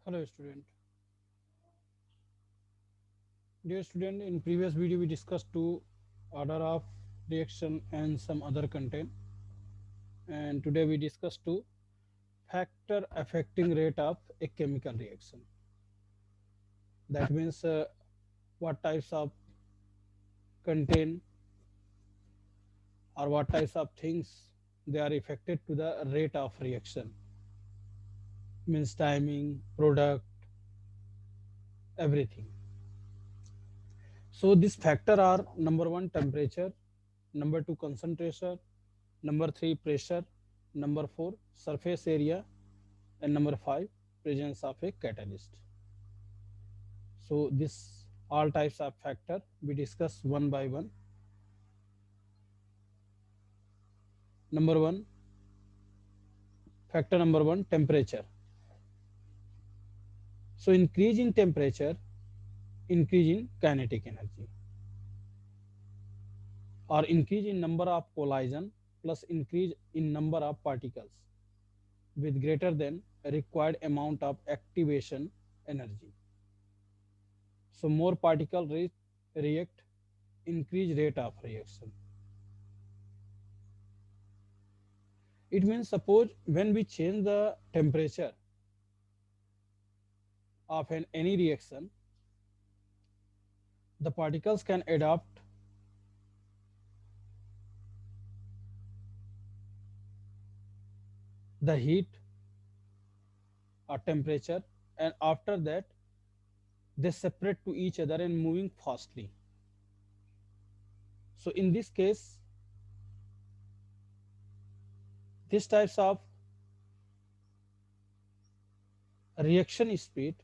Hello student. Dear student, in previous video we discussed two order of reaction and some other content, and today we discuss two factor affecting rate of a chemical reaction. That means what types of content or what types of things they are affected to the rate of reaction, means timing, product, everything. So this factor are: number one, temperature; number two, concentration; number three, pressure; number four, surface area; and number five, presence of a catalyst. So this all types of factor we discuss one by one. Number one, factor number one, temperature. So increase in temperature, increase in kinetic energy, or increase in number of collision plus increase in number of particles with greater than required amount of activation energy. So more particle react, increase rate of reaction. It means, suppose when we change the temperature of any reaction, the particles can adopt the heat or temperature, and after that they separate to each other and moving fastly. So in this case, these types of reaction speed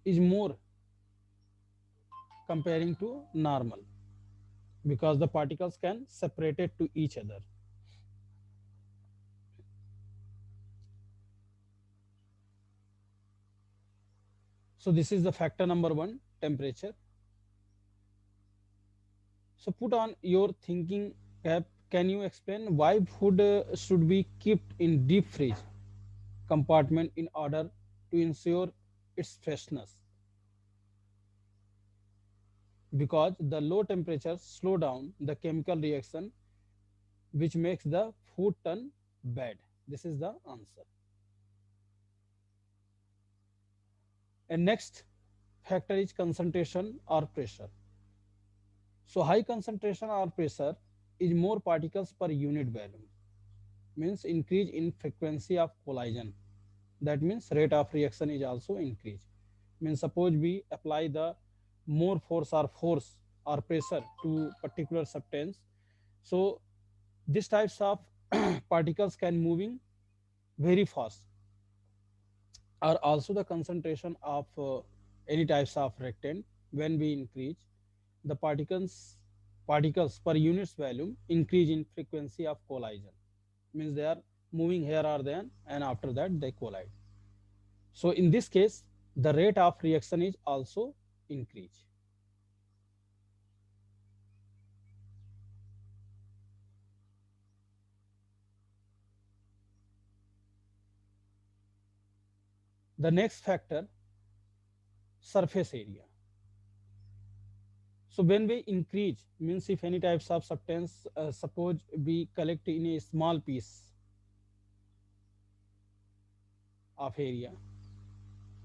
is more comparing to normal, because the particles can separate it to each other. So this is the factor number one, temperature. So put on your thinking cap. Can you explain why food should be kept in deep fridge compartment in order to ensure its freshness? Because the low temperature slow down the chemical reaction, which makes the food turn bad. This is the answer. And next factor is concentration or pressure. So high concentration or pressure is more particles per unit volume, means increase in frequency of collision. That means rate of reaction is also increased. Means suppose we apply the more force or pressure to particular substance, so these types of particles can moving very fast. Or also the concentration of any types of reactant, when we increase the particles per units volume increase in frequency of collision, means they are moving here or there and after that they collide. So in this case the rate of reaction is also increase. The next factor, surface area. So when we increase, means if any types of substance, suppose we collect in a small piece of area,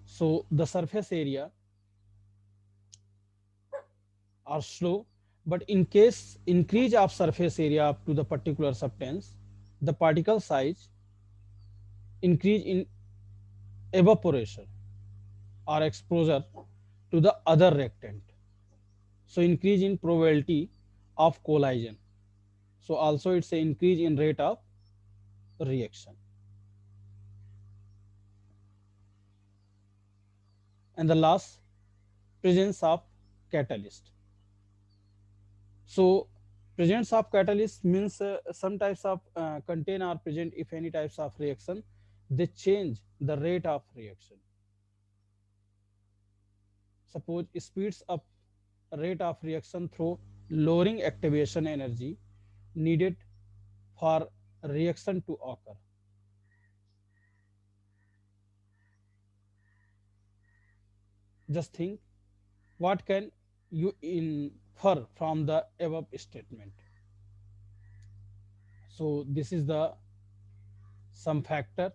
so the surface area are slow. But in case increase of surface area up to the particular substance, the particle size increase in evaporation or exposure to the other reactant, so increase in probability of collision. So also it's a increase in rate of reaction. And the last, presence of catalyst. So presence of catalyst means some types of contain are present if any types of reaction, they change the rate of reaction. Suppose speeds up rate of reaction through lowering activation energy needed for reaction to occur. Just think, what can you infer from the above statement? So this is the some factor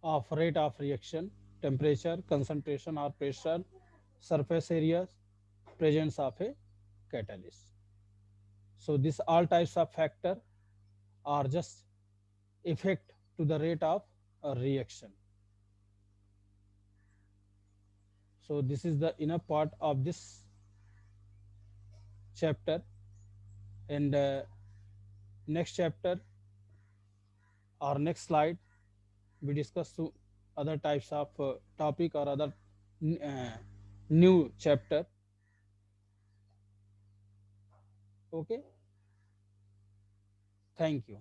of rate of reaction: temperature, concentration or pressure, surface areas, presence of a catalyst. So these all types of factor are just effect to the rate of a reaction. So this is the inner part of this chapter, and next chapter or next slide we discuss to other types of topic or other uh, new chapter. Okay, thank you.